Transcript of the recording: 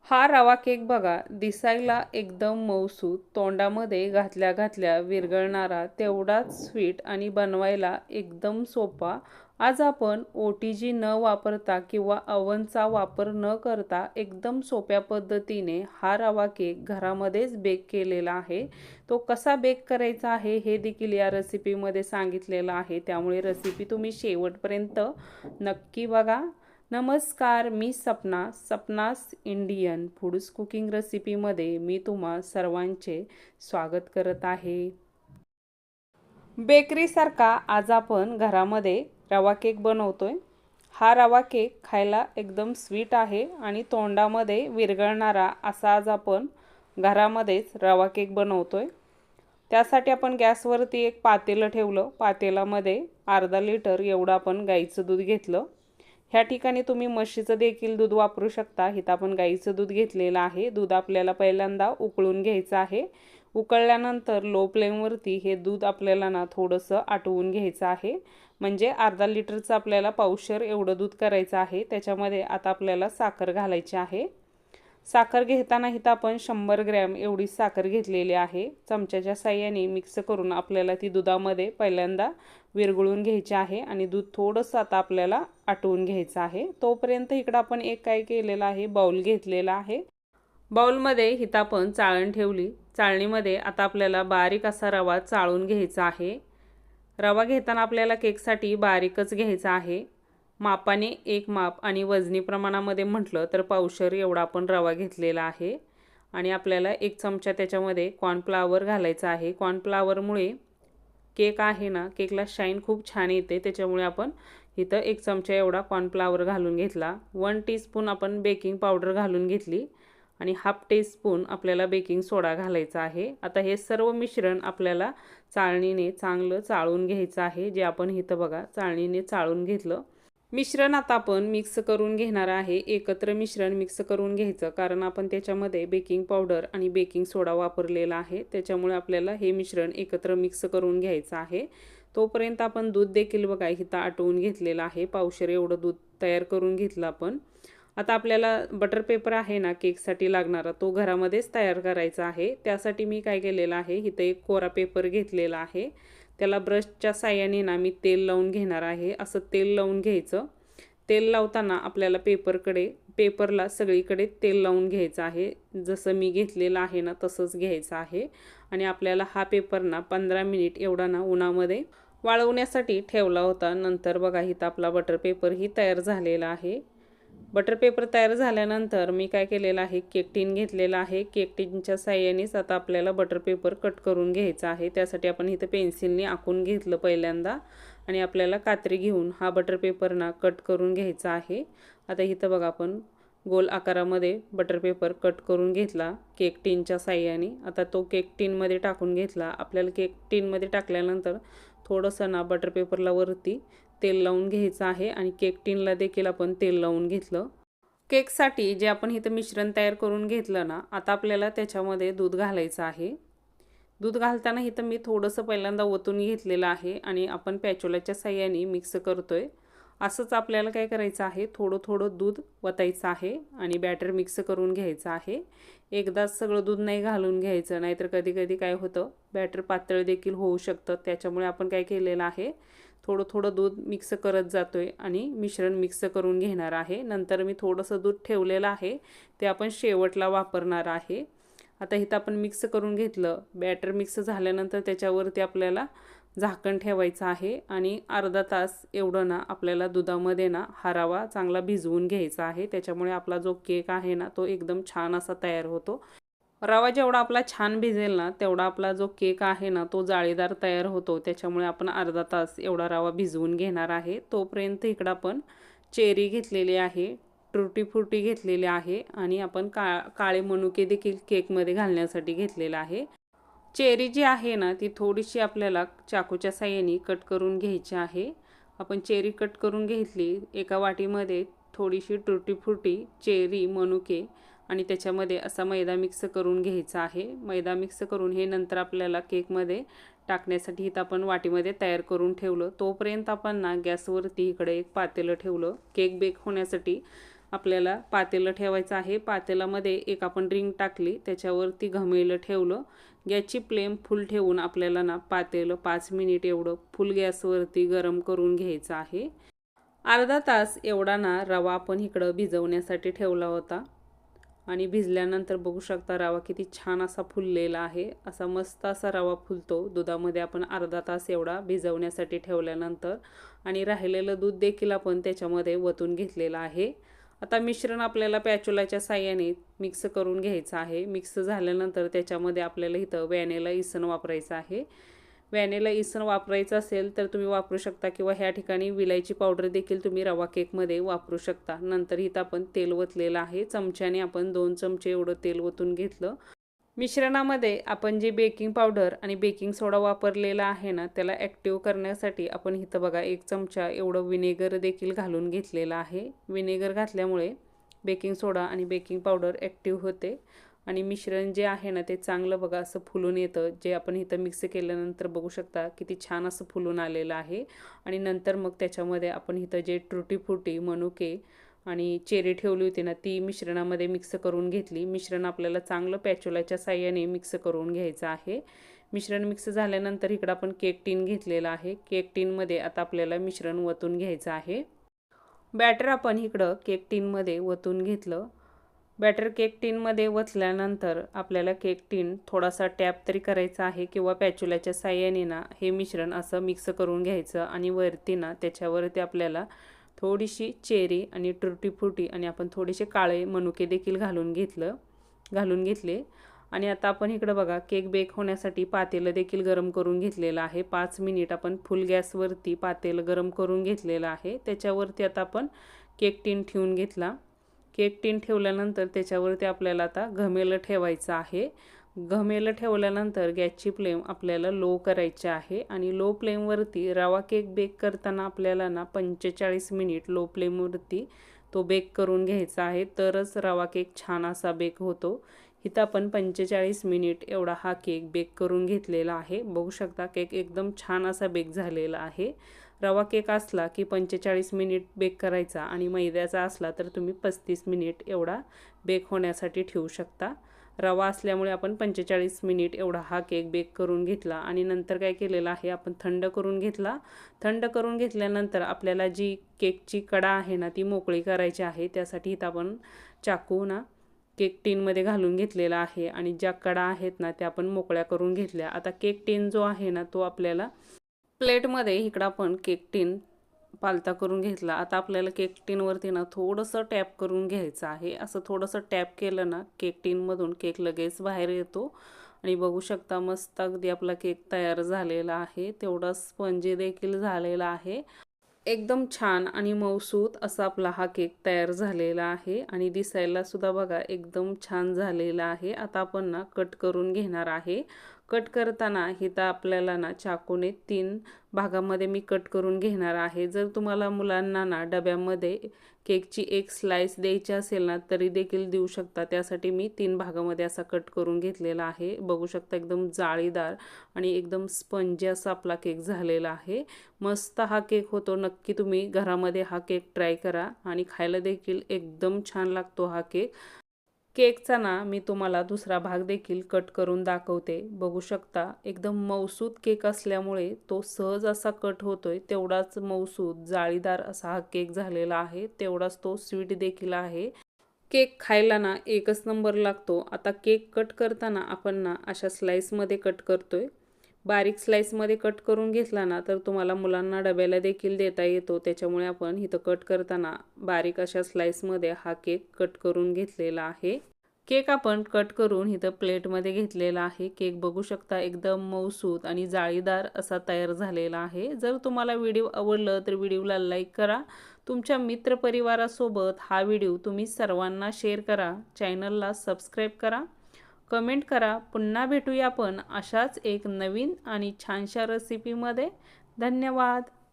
हा रवा केक बघा, दिसायला एकदम मऊसूत, तोंडामध्ये घातल्या घातल्या विरघळणारा, तेवढाच स्वीट आणि बनवायला एकदम सोपा. आज आपण OTG न वापरता किंवा ओव्हनचा वापर न करता एकदम सोप्या पद्धतीने हा रवा केक घरामध्येच बेक केलेला आहे. तो कसा बेक करायचा आहे हे देखील या रेसिपीमध्ये सांगितलेलं आहे, त्यामुळे रेसिपी तुम्ही शेवटपर्यंत नक्की बघा. नमस्कार, मी सपनास इंडियन फूड्स कुकिंग रेसिपीमध्ये मी तुम्हा सर्वांचे स्वागत करत आहे. बेकरीसारखा आज आपण घरामध्ये रवा केक बनवतोय. हा रवा केक खायला एकदम स्वीट आहे आणि तोंडामध्ये विरघळणारा असा आज आपण घरामध्येच रवा केक बनवतोय. त्यासाठी आपण गॅसवरती एक पातेलं ठेवलं. पातेलामध्ये अर्धा लिटर एवढं आपण गाईचं दूध घेतलं. ह्या ठिकाणी तुम्ही म्हशीचं देखील दूध वापरू शकता. इथं आपण गाईचं दूध घेतलेलं आहे. दूध आपल्याला पहिल्यांदा उकळून घ्यायचं आहे. उकळल्यानंतर लो फ्लेमवरती हे दूध आपल्याला ना थोडंसं आटवून घ्यायचं आहे. म्हणजे अर्धा लिटरचं आपल्याला पावशेर एवढं दूध करायचं आहे. त्याच्यामध्ये आता आपल्याला साखर घालायची आहे. साखर घेताना इथं आपण 100 ग्रॅम एवढी साखर घेतलेली आहे. चमच्याच्या साहाय्याने मिक्स करून आपल्याला ती दुधामध्ये पहिल्यांदा विरघळून घ्यायची आहे आणि दूध थोडंसं आता आपल्याला आटवून घ्यायचं आहे. तोपर्यंत इकडं आपण एक काय केलेलं आहे, बाउल घेतलेला आहे. बाउलमध्ये इथं आपण चाळण ठेवली. चाळणीमध्ये आता आपल्याला बारीक असा रवा चाळून घ्यायचा आहे. रवा घेताना आपल्याला केकसाठी बारीकच घ्यायचा आहे. मापाने एक माप आणि वजनी प्रमाणामध्ये म्हटलं तर पावशेर एवढा आपण रवा घेतलेला आहे. आणि आपल्याला एक चमचा त्याच्यामध्ये कॉर्नफ्लॉवर घालायचा आहे. कॉर्नफ्लॉवरमुळे केक आहे ना, केकला शाईन खूप छान येते. त्याच्यामुळे आपण इथं एक चमचा एवढा कॉर्नफ्लॉवर घालून घेतला. 1 टीस्पून आपण बेकिंग पावडर घालून घेतली आणि हाफ टीस्पून आपल्याला बेकिंग सोडा घालायचा आहे. आता हे सर्व मिश्रण आपल्याला चाळणीने चांगलं चाळून घ्यायचं आहे. जे आपण इथं बघा चाळणीने चाळून घेतलं. मिश्रण आता आपण मिक्स करून घेणार आहे. एकत्र मिश्रण मिक्स करून घ्यायचं, कारण आपण त्याच्यामध्ये बेकिंग पावडर आणि बेकिंग सोडा वापरलेला आहे. त्याच्यामुळे आपल्याला हे मिश्रण एकत्र मिक्स करून घ्यायचं आहे. तोपर्यंत आपण दूध देखील बघा इथं आटवून घेतलेलं आहे. पावशेर एवढं दूध तयार करून घेतलं आपण. आता आपल्याला बटर पेपर आहे ना केकसाठी लागणारा, तो घरामध्येच तयार करायचा आहे. त्यासाठी मी काय केलेलं आहे, इथं एक कोरा पेपर घेतलेला आहे. त्याला ब्रशच्या साहाय्याने ना मी तेल लावून घेणार आहे. असं तेल लावून घ्यायचं. तेल लावताना आपल्याला पेपरला सगळीकडे तेल लावून घ्यायचं आहे. जसं मी घेतलेलं आहे ना तसंच घ्यायचं आहे. आणि आपल्याला हा पेपर ना 15 मिनिट एवढा ना उन्हामध्ये वाळवण्यासाठी ठेवला होता. नंतर बघा इथं आपला बटर पेपरही तयार झालेला आहे. बटर पेपर तयार झाल्यानंतर मी काय केलेलं आहे, केक टीन घेतलेला आहे. केक टीनच्या साहाय्यानेच आता आपल्याला बटर पेपर कट करून घ्यायचा आहे. त्यासाठी आपण इथं पेन्सिलने आखून घेतलं पहिल्यांदा आणि आपल्याला कात्री घेऊन हा बटर पेपर ना कट करून घ्यायचा आहे. आता इथं बघा आपण गोल आकारामध्ये बटर पेपर कट करून घेतला केक टीनच्या साहाय्याने. आता तो केक टीनमध्ये टाकून घेतला. आपल्याला केक टीनमध्ये टाकल्यानंतर थोडंसं ना बटर पेपरला वरती तेल लावून घ्यायचं आहे आणि केक टीनला देखील आपण तेल लावून घेतलं. केकसाठी जे आपण इथं मिश्रण तयार करून घेतलं ना, आता आपल्याला त्याच्यामध्ये दूध घालायचं आहे. दूध घालताना इथं मी थोडंसं पहिल्यांदा ओतून घेतलेलं आहे आणि आपण पॅचोलाच्या साहाय्याने मिक्स करतोय. असंच आपल्याला काय करायचं आहे, थोडं थोडं दूध वतायचं आहे आणि बॅटर मिक्स करून घ्यायचं आहे. एकदाच सगळं दूध नाही घालून घ्यायचं, नाहीतर कधी कधी काय होतं, बॅटर पातळ देखील होऊ शकतं. त्याच्यामुळे आपण काय केलेलं आहे, थोडं थोडं दूध मिक्स करत जातोय आणि मिश्रण मिक्स करून घेणार आहे. नंतर मी थोडंसं दूध ठेवलेलं आहे, ते आपण शेवटला वापरणार आहे. आता इथं आपण मिक्स करून घेतलं. बॅटर मिक्स झाल्यानंतर त्याच्यावरती आपल्याला झाकण ठेवायचं आहे आणि अर्धा तास एवढं ना आपल्याला दुधामध्ये ना हा रवा चांगला भिजवून घ्यायचा आहे. त्याच्यामुळे आपला जो केक आहे ना तो एकदम छान असा तयार होतो. रवा जेवढा आपला छान भिजेल ना तेवढा आपला जो केक आहे ना तो जाळीदार तयार होतो. त्याच्यामुळे आपण अर्धा तास एवढा रवा भिजवून घेणार आहे. तोपर्यंत इकडं आपण चेरी घेतलेली आहे, टुटी फ्रुटी घेतलेली आहे आणि आपण काळे मनुके देखील केकमध्ये घालण्यासाठी घेतलेला आहे. चेरी जी आहे ना ती थोडीशी आपल्याला चाकूच्या साहाय्याने कट करून घ्यायची आहे. आपण चेरी कट करून घेतली. एका वाटीमध्ये थोडीशी टुटी फ्रुटी, चेरी, मनुके आणि त्याच्यामध्ये असा मैदा मिक्स करून घ्यायचा आहे. मैदा मिक्स करून हे नंतर आपल्याला केकमध्ये टाकण्यासाठी इथं आपण वाटीमध्ये तयार करून ठेवलं. तोपर्यंत आपण ना गॅसवरती इकडे एक पातेलं ठेवलं. केक बेक होण्यासाठी आपल्याला पातेलं ठेवायचं आहे। पातेल्यामध्ये एक आपण रिंग टाकली, त्याच्यावरती घमेलं ठेवलं। गॅसची फ्लेम फुल ठेवून आपल्याला ना पातेलं 5 मिनिट एवढं फुल गॅसवरती गरम करून घ्यायचं आहे। अर्धा तास एवढा ना रवा आपण इकडं भिजवण्यासाठी ठेवला होता आणि भिजल्यानंतर बघू शकता रवा किती छान असा फुललेला आहे। असा मस्त असा रवा फुलतो दुधामध्ये आपण अर्धा तास एवढा भिजवण्यासाठी ठेवल्यानंतर। आणि राहिलेलं दूध देखील आपण त्याच्यामध्ये वतून घेतलेलं आहे। आता मिश्रण आपल्याला पॅचुलाच्या साहाय्याने मिक्स करून घ्यायचं आहे। मिक्स झाल्यानंतर त्याच्यामध्ये आपल्याला इथं व्हॅनिला इसन वापरायचं आहे। व्हॅनिला इसन वापरायचं असेल तर तुम्ही वापरू शकता, किंवा ह्या ठिकाणी विलायची पावडर देखील तुम्ही रवा केकमध्ये वापरू शकता। नंतर इथं आपण तेल वतलेलं आहे। चमच्याने आपण 2 चमचे एवढं तेल वतून घेतलं। मिश्रणामध्ये आपण जे बेकिंग पावडर आणि बेकिंग सोडा वापरलेला आहे ना, त्याला ॲक्टिव्ह करण्यासाठी आपण इथं बघा 1 चमचा एवढं विनेगर देखील घालून घेतलेलं आहे। विनेगर घातल्यामुळे बेकिंग सोडा आणि बेकिंग पावडर ॲक्टिव्ह होते आणि मिश्रण जे आहे ना ते चांगलं बघा असं फुलून येतं। जे आपण इथं मिक्स केल्यानंतर बघू शकता किती छान असं फुलून आलेलं आहे। आणि नंतर मग त्याच्यामध्ये आपण इथं जे टुटी फ्रुटी, मनुके आणि चेरी ठेवली होती ना, ती मिश्रणामध्ये मिक्स करून घेतली। मिश्रण आपल्याला चांगलं पॅचुलाच्या साहाय्याने मिक्स करून घ्यायचं आहे। मिश्रण मिक्स झाल्यानंतर इकडं आपण केक टीन घेतलेला आहे। केक टीनमध्ये आता आपल्याला मिश्रण वतून घ्यायचं आहे। बॅटर आपण इकडं केक टीनमध्ये वतून घेतलं। बॅटर केक टीनमध्ये वतल्यानंतर आपल्याला केक टीन थोडासा टॅप तरी करायचा आहे, किंवा पॅचुलाच्या साहाय्याने ना हे मिश्रण असं मिक्स करून घ्यायचं। आणि वरती ना त्याच्यावरती आपल्याला थोडीशी चेरी आणि टुटी फ्रुटी आणि आपण थोडेसे काळे मनुके देखील घालून घेतले। आणि आता आपण इकडं बघा केक बेक होण्यासाठी पातेलं देखील गरम करून घेतलेलं आहे। 5 मिनिट आपण फुल गॅसवरती पातेलं गरम करून घेतलेलं आहे। त्याच्यावरती आता आपण केक टीन ठेवून घेतला। केक टीन ठेवल्यानंतर त्याच्यावरती आपल्याला आता घमेलं ठेवायचं आहे। घमेलं ठेवल्यानंतर गॅसची फ्लेम आपल्याला लो करायची आहे आणि लो फ्लेमवरती रवा केक बेक करताना आपल्याला ना 45 मिनिट लो फ्लेमवरती तो बेक करून घ्यायचा आहे, तरच रवा केक छान असा बेक होतो। इथं आपण 45 मिनिट एवढा हा केक बेक करून घेतलेला आहे। बघू शकता केक एकदम छान असा बेक झालेला आहे। रवा केक असला की 45 मिनिट बेक करायचा आणि मैद्याचा असला तर तुम्ही 35 मिनिट एवढा बेक होण्यासाठी ठेवू शकता। रवा असल्यामुळे आपण 45 मिनिट एवढा हा केक बेक करून घेतला आणि नंतर काय केलेलं आहे आपण थंड करून घेतला। थंड करून घेतल्यानंतर आपल्याला जी केकची कडा आहे ना ती मोकळी करायची आहे। त्यासाठी इथं आपण चाकू ना केक टीनमध्ये घालून घेतलेला आहे आणि ज्या कडा आहेत ना त्या आपण मोकळ्या करून घेतल्या। आता केक टीन जो आहे ना तो आपल्याला प्लेटमध्ये इकडं आपण केक टीन पालता करून घेतला। आता आपल्याला केक टीनवरती ना थोडंसं टॅप करून घ्यायचं आहे। असं थोडंसं टॅप केलं ना केक टीनमधून केक लगेच बाहेर येतो आणि बघू शकता मस्त अगदी आपला केक तयार झालेला आहे। तेवढा स्पंजी देखील झालेला आहे। एकदम छान आणि मऊसूत असा आपला हा केक तयार झालेला आहे आणि दिसायला सुद्धा बघा एकदम छान झालेला आहे। आता आपण ना कट करून घेणार आहे। कट करताना इथं आपल्याला ना चाकूने 3 भागामध्ये मी कट करून घेणार आहे। जर तुम्हाला मुलांना ना डब्यामध्ये केकची एक स्लाइस द्यायची असेल ना तरी देखील देऊ शकता। त्यासाठी मी 3 भागामध्ये असा कट करून घेतलेला आहे। बघू शकता एकदम जाळीदार आणि एकदम स्पंजी असा आपला केक झालेला आहे। मस्त हा केक होतो। नक्की तुम्ही घरामध्ये हा केक ट्राय करा आणि खायला देखील एकदम छान लागतो हा केक। केकचा ना मी तुम्हाला दुसरा भाग देखील कट करून दाखवते। बघू शकता एकदम मऊसूत केक असल्यामुळे तो सहज असा कट होतोय। तेवढाच मऊसूत जाळीदार असा हा केक झालेला आहे, तेवढाच तो स्वीट देखील आहे। केक खायला ना एकच नंबर लागतो। आता केक कट करताना आपण ना अशा स्लाइसमध्ये कट करतोय। बारीक स्लाइसमध्ये कट करून घेतला ना तर तुम्हाला मुलांना डब्याला देखील देता येतो। त्याच्यामुळे आपण इथं कट करताना बारीक अशा स्लाइसमध्ये हा केक कट करून घेतलेला आहे। केक आपण कट करून इथं प्लेटमध्ये घेतलेला आहे। केक बघू शकता एकदम मऊसूत आणि जाळीदार असा तयार झालेला आहे। जर तुम्हाला व्हिडिओ आवडला तर व्हिडिओला लाईक करा। तुमच्या मित्रपरिवारासोबत हा व्हिडिओ तुम्ही सर्वांना शेअर करा। चॅनलला सबस्क्राईब करा, कमेंट करा। पुन्हा भेटूया आपण अशाच एक नवीन आणि छानशा रेसिपीमध्ये। धन्यवाद।